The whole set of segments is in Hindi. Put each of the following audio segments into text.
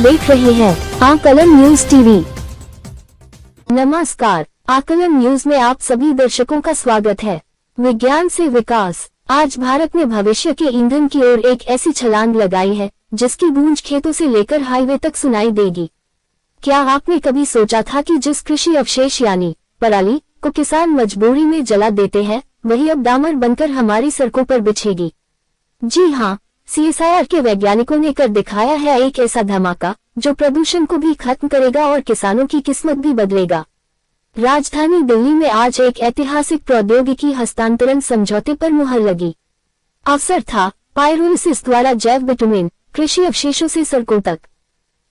देख रहे हैं आकलन न्यूज टीवी। नमस्कार, आकलन न्यूज में आप सभी दर्शकों का स्वागत है। विज्ञान से विकास। आज भारत ने भविष्य के ईंधन की ओर एक ऐसी छलांग लगाई है जिसकी गूंज खेतों से लेकर हाईवे तक सुनाई देगी। क्या आपने कभी सोचा था कि जिस कृषि अवशेष यानी पराली को किसान मजबूरी में जला देते हैं, वही अब डामर बनकर हमारी सड़कों पर बिछेगी। जी हाँ, CSIR के वैज्ञानिकों ने कर दिखाया है एक ऐसा धमाका जो प्रदूषण को भी खत्म करेगा और किसानों की किस्मत भी बदलेगा। राजधानी दिल्ली में आज एक ऐतिहासिक प्रौद्योगिकी हस्तांतरण समझौते पर मुहर लगी। अवसर था पायरोलिसिस द्वारा जैव बिटुमेन कृषि अवशेषों से सड़कों तक।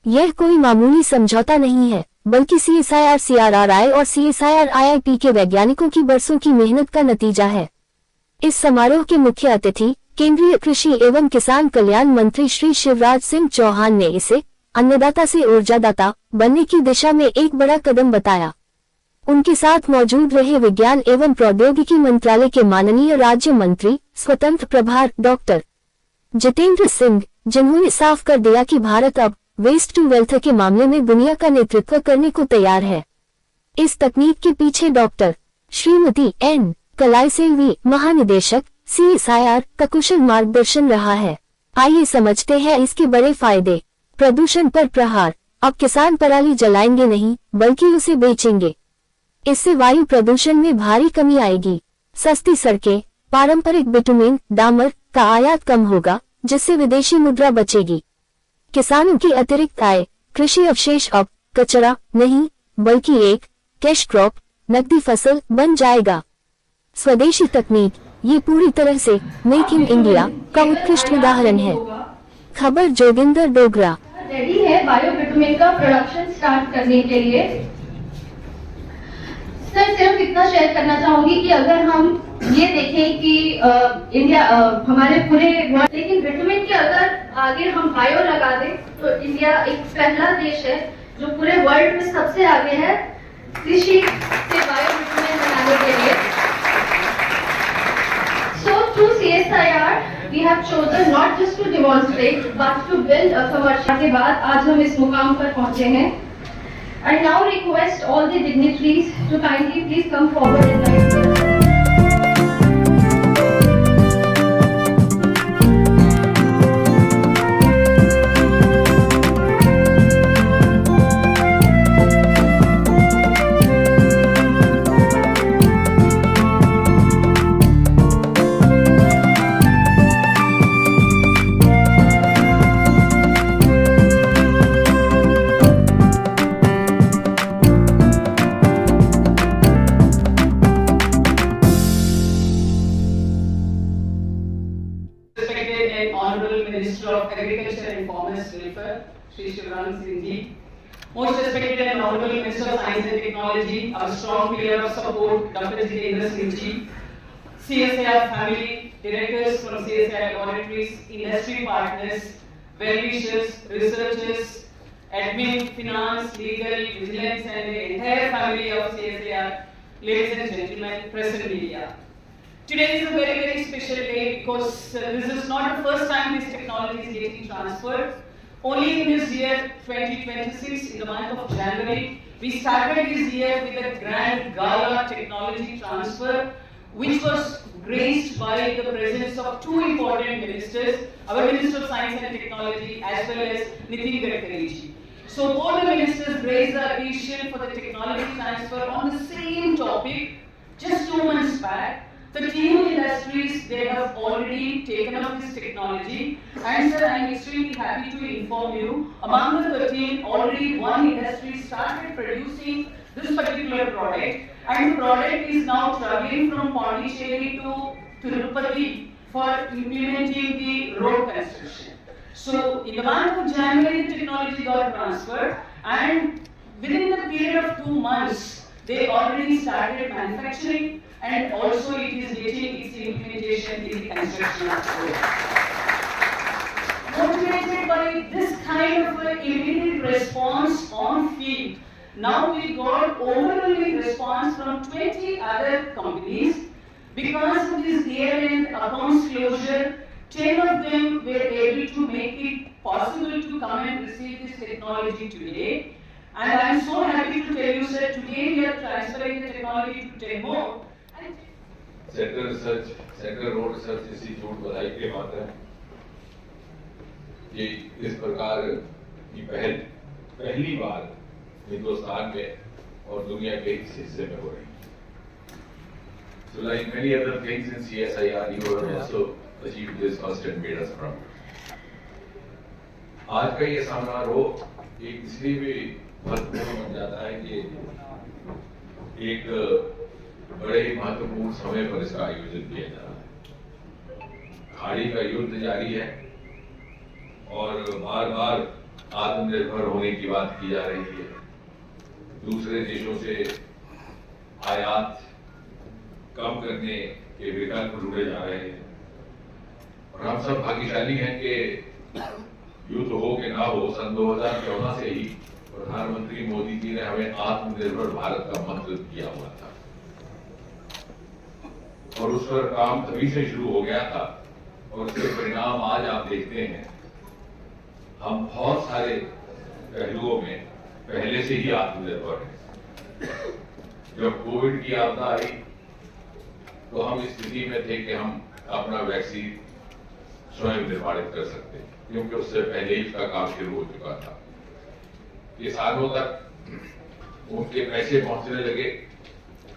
यह कोई मामूली समझौता नहीं है, बल्कि CSIR CRRI और CSIR IIP के वैज्ञानिकों की बरसों की मेहनत का नतीजा है। इस समारोह के मुख्य अतिथि केंद्रीय कृषि एवं किसान कल्याण मंत्री श्री शिवराज सिंह चौहान ने इसे अन्नदाता से ऊर्जादाता बनने की दिशा में एक बड़ा कदम बताया। उनके साथ मौजूद रहे विज्ञान एवं प्रौद्योगिकी मंत्रालय के माननीय राज्य मंत्री स्वतंत्र प्रभार डॉक्टर जितेंद्र सिंह, जिन्होंने साफ कर दिया कि भारत अब वेस्ट टू वेल्थ के मामले में दुनिया का नेतृत्व करने को तैयार है। इस तकनीक के पीछे डॉक्टर श्रीमती N कलाईसेल्वी, महानिदेशक CSIR का कुशल मार्गदर्शन रहा है। आइए समझते हैं इसके बड़े फायदे। प्रदूषण पर प्रहार। अब किसान पराली जलाएंगे नहीं, बल्कि उसे बेचेंगे। इससे वायु प्रदूषण में भारी कमी आएगी। सस्ती सड़कें। पारंपरिक बिटुमेन डामर का आयात कम होगा, जिससे विदेशी मुद्रा बचेगी। किसानों की अतिरिक्त आय। कृषि अवशेष अब कचरा नहीं, बल्कि एक कैश क्रॉप नकदी फसल बन जाएगा। स्वदेशी तकनीक। ये पूरी तरह से मेक इन इंडिया का उत्कृष्ट उदाहरण है। खबर जोगिंदर डोगरा। रेडी है बायो बिटुमेन का प्रोडक्शन स्टार्ट करने के लिए। सर, सिर्फ इतना शेयर करना चाहूंगी कि अगर हम ये देखें कि इंडिया हमारे पूरे वर्ल्ड, लेकिन बिटुमेन के अगर आगे हम बायो लगा दें तो इंडिया एक पहला देश है जो पूरे वर्ल्ड में सबसे आगे है कृषि से बायो बिटुमेन बनाने के लिए। So through CSIR, we have chosen not just to demonstrate, but to build a commercial। के बाद आज हम इस मुकाम पर पहुंचे हैं। I now request all the dignitaries to kindly please come forward in line. Honorable Minister of Agriculture and Commerce Welfare, Shri Shivraj Singh Ji, most respected and Honorable Minister of Science and Technology, our strong pillar of support, Dr. Jitendra Singh Ji, CSIR family, directors from CSIR laboratories, industry partners, well-wishers, researchers, admin, finance, legal, vigilance, and the entire family of CSIR, ladies and gentlemen, press and media. Today is a very, very special day because this is not the first time this technology is getting transferred. Only in this year 2026, in the month of January, we started this year with a grand gala technology transfer, which was graced by the presence of two important ministers, our Minister of Science and Technology as well as Nitin Gadkari ji. So both the ministers raised the occasion for the technology transfer on the same topic just 2 months back. The team industries, they have already taken up this technology, and sir, I am extremely happy to inform you, among the 13, already one industry started producing this particular product, and the product is now traveling from Pondicherry to Tirupati for implementing the road construction. So in the month of January, the technology got transferred, and within the period of 2 months, they already started manufacturing, and also it is getting its implementation in the construction of the road. Motivated by this kind of an immediate response on field, now we got overwhelming response from 20 other companies. Because of this year-end accounts closure, 10 of them were able to make it possible to come and receive this technology today. And I'm so happy to tell you, sir, today we are transferring the technology to TEMO. Central research, central road research institute बधाई के पात्र है कि इस प्रकार की पहली बार हिंदुस्तान में और दुनिया के इस हिस्से में हो रही है. So like many other things in CSIR, you have also achieved this first and made us proud. आज का ये समारोह एक इसलिए भी महत्वपूर्ण बन जाता है कि एक बड़े ही महत्वपूर्ण समय पर इसका आयोजन किया जा रहा है. खाड़ी का युद्ध जारी है और बार बार आत्मनिर्भर होने की बात की जा रही है. दूसरे देशों से आयात कम करने के विकल्प ढूंढे जा रहे हैं और हम सब भाग्यशाली हैं कि युद्ध हो कि ना हो, सन 2014 से ही प्रधानमंत्री मोदी जी ने हमें आत्मनिर्भर भारत का मंत्र दिया हुआ था और उस पर काम तभी से शुरू हो गया था और उसके परिणाम आज आप देखते हैं. हम बहुत सारे पहलुओं में पहले से ही आत्मनिर्भर हैं. जब कोविड की आपदा आई तो हम इस स्थिति में थे कि हम अपना वैक्सीन स्वयं निर्माणित कर सकते क्योंकि उससे पहले ही इसका काम शुरू हो चुका था. किसानों तक उनके पैसे पहुंचने लगे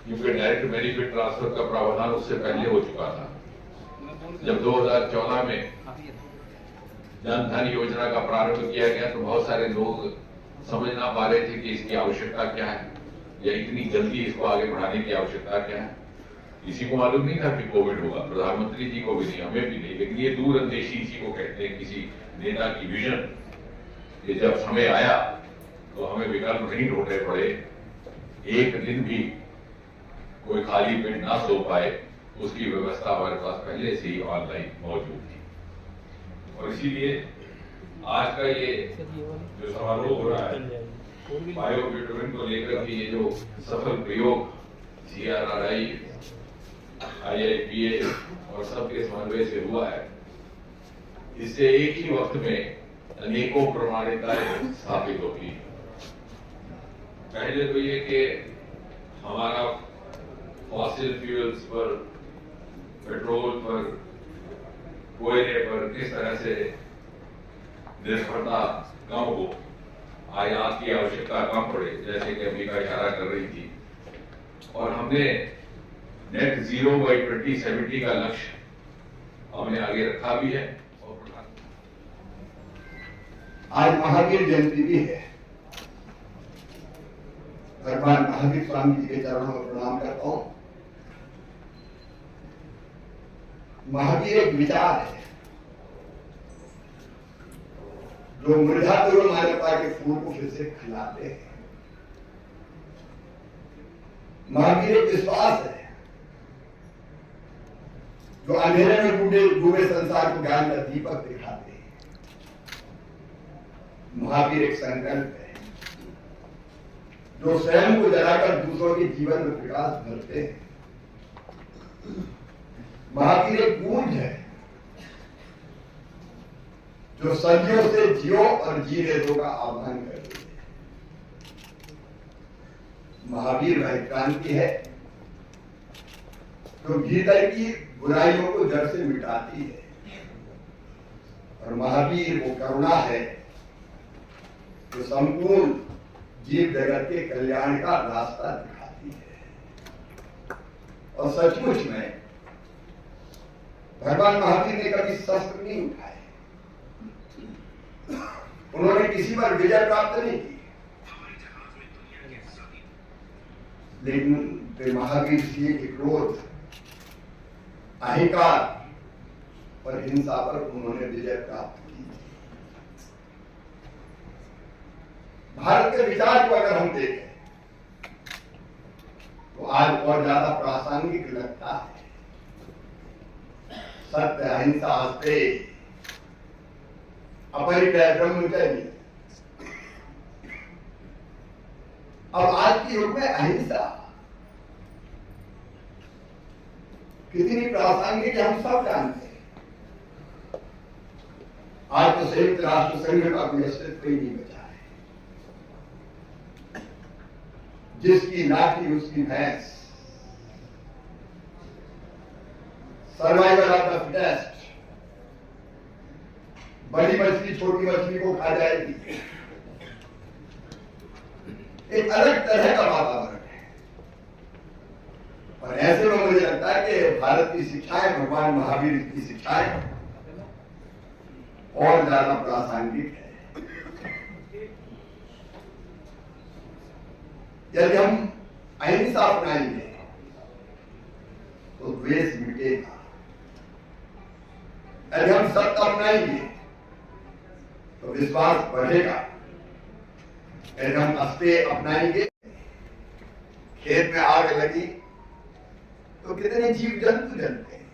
क्योंकि डायरेक्ट बेनिफिट ट्रांसफर का प्रावधान उससे पहले हो चुका था. जब 2014 में जन धन योजना का प्रारंभ किया गया तो बहुत सारे लोग समझ ना पा रहे थे कि इसकी आवश्यकता क्या है या इतनी जल्दी इसको आगे बढ़ाने की आवश्यकता क्या है. किसी को मालूम नहीं था कि कोविड होगा, प्रधानमंत्री जी को भी नहीं, हमें भी नहीं. लेकिन ये दूरंदेशी इसी को कहते हैं, किसी नेता की विजन. ये जब समय आया तो हमें विकल्प नहीं ढूंढने पड़े. एक दिन भी कोई खाली पेट ना सो पाए उसकी व्यवस्था हमारे पास पहले से ही ऑनलाइन मौजूद थी. और इसीलिए आज का ये जो समारोह हो रहा है बायोविटामिन को लेकर के, ये जो सफल प्रयोग CRRI, IIPA और सबके समन्वय से हुआ है, इससे एक ही वक्त में अनेकों प्रमाणिकताएं स्थापित होती है. पहले तो ये कि हमारा फॉसिल फ्यूल्स पर, पेट्रोल पर, कोयले पर किस तरह से निर्भरता कम हो, आयात की आवश्यकता कम पड़े, जैसे कि अमेरिका इशारा कर रही थी. और हमने नेट जीरो बाई 2070 का लक्ष्य हमने आगे रखा भी है. और आज महावीर जयंती भी है. भगवान महावीर स्वामी जी के चरणों में प्रणाम करता हूं. महावीर एक विचार है जो मृदा पूर्व मानवता के फूल को फिर से खिलाते हैं. महावीर एक विश्वास है जो अंधेरे में डूबे संसार को ज्ञान का दीपक दिखाते हैं. महावीर एक संकल्प है जो स्वयं को जलाकर दूसरों के जीवन में प्रकाश भरते हैं. महावीर एक गूंज है जो सदियों से जियो और जीने दो का आह्वान करते हैं. महावीर वह क्रांति है जो भीतर की बुराइयों को जड़ से मिटाती है. और महावीर वो करुणा है जो संपूर्ण जीव जगत के कल्याण का रास्ता दिखाती है. और सचमुच में भगवान महावीर ने कभी शस्त्र नहीं उठाए. उन्होंने किसी पर विजय प्राप्त नहीं की, लेकिन वे महावीर जी के क्रोध, अहंकार और हिंसा पर उन्होंने विजय प्राप्त की. भारत के विचार को अगर हम देखें तो आज और ज्यादा प्रासंगिक लगता है. सत्य, अहिंसा, अस्तेय, अपरिग्रह, ब्रह्मचर्य. अब आज के युग में अहिंसा कितनी प्रासंगिक है हम सब जानते हैं. आज तो संयुक्त राष्ट्र संघ का कोई अस्तित्व ही नहीं बचा है। जिसकी लाठी उसकी भैंस, सर्वाइवल ऑफ द फिटेस्ट, बड़ी मछली छोटी मछली को खा जाएगी। एक अलग तरह का वातावरण है और ऐसे में मुझे लगता है कि भारत की शिक्षाएं, भगवान महावीर की शिक्षाएं और ज्यादा प्रासंगिक है। यदि हम अहिंसा अपनाएंगे तो द्वेष मिटेगा। यदि हम सत्य अपनाएंगे तो विश्वास बढ़ेगा। यदि हम अस्तेय अपनाएंगे, खेत में आग लगी तो कितने जीव जंतु जलते हैं,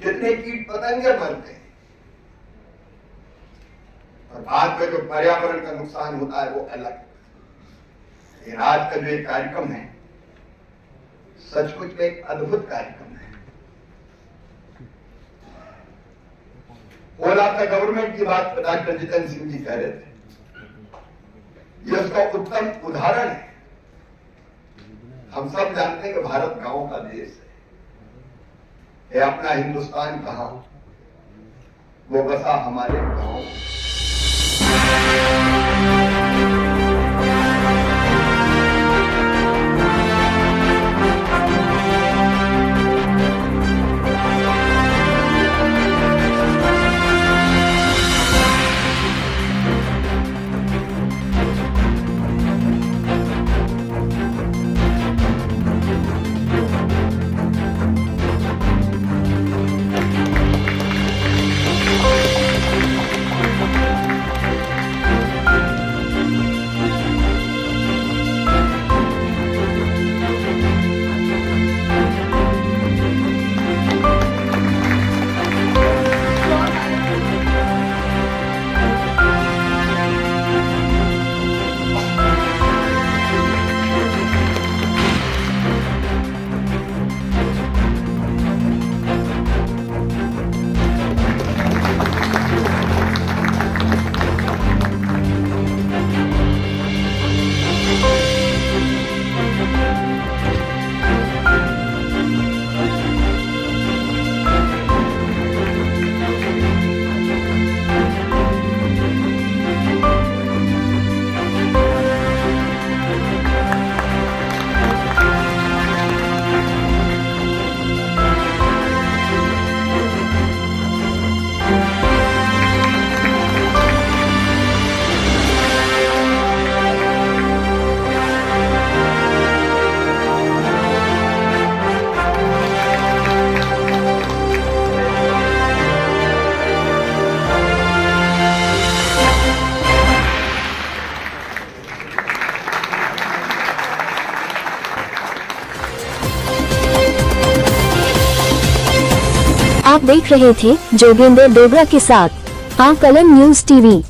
कितने कीट पतंगे मरते हैं, और बाद में जो पर्यावरण का नुकसान होता है वो अलग। लेकिन आज का जो एक कार्यक्रम है सचमुच में एक अद्भुत कार्यक्रम है। होल ऑफ द गवर्नमेंट की बात डॉक्टर जितेंद्र सिंह जी कह रहे थे, ये उसका उत्तम उदाहरण है। हम सब जानते हैं कि भारत गांव का देश है। ये अपना हिंदुस्तान कहां, वो बसा हमारे गांव। आप देख रहे थे जोगेंद्र डोगरा के साथ आकलन न्यूज टीवी।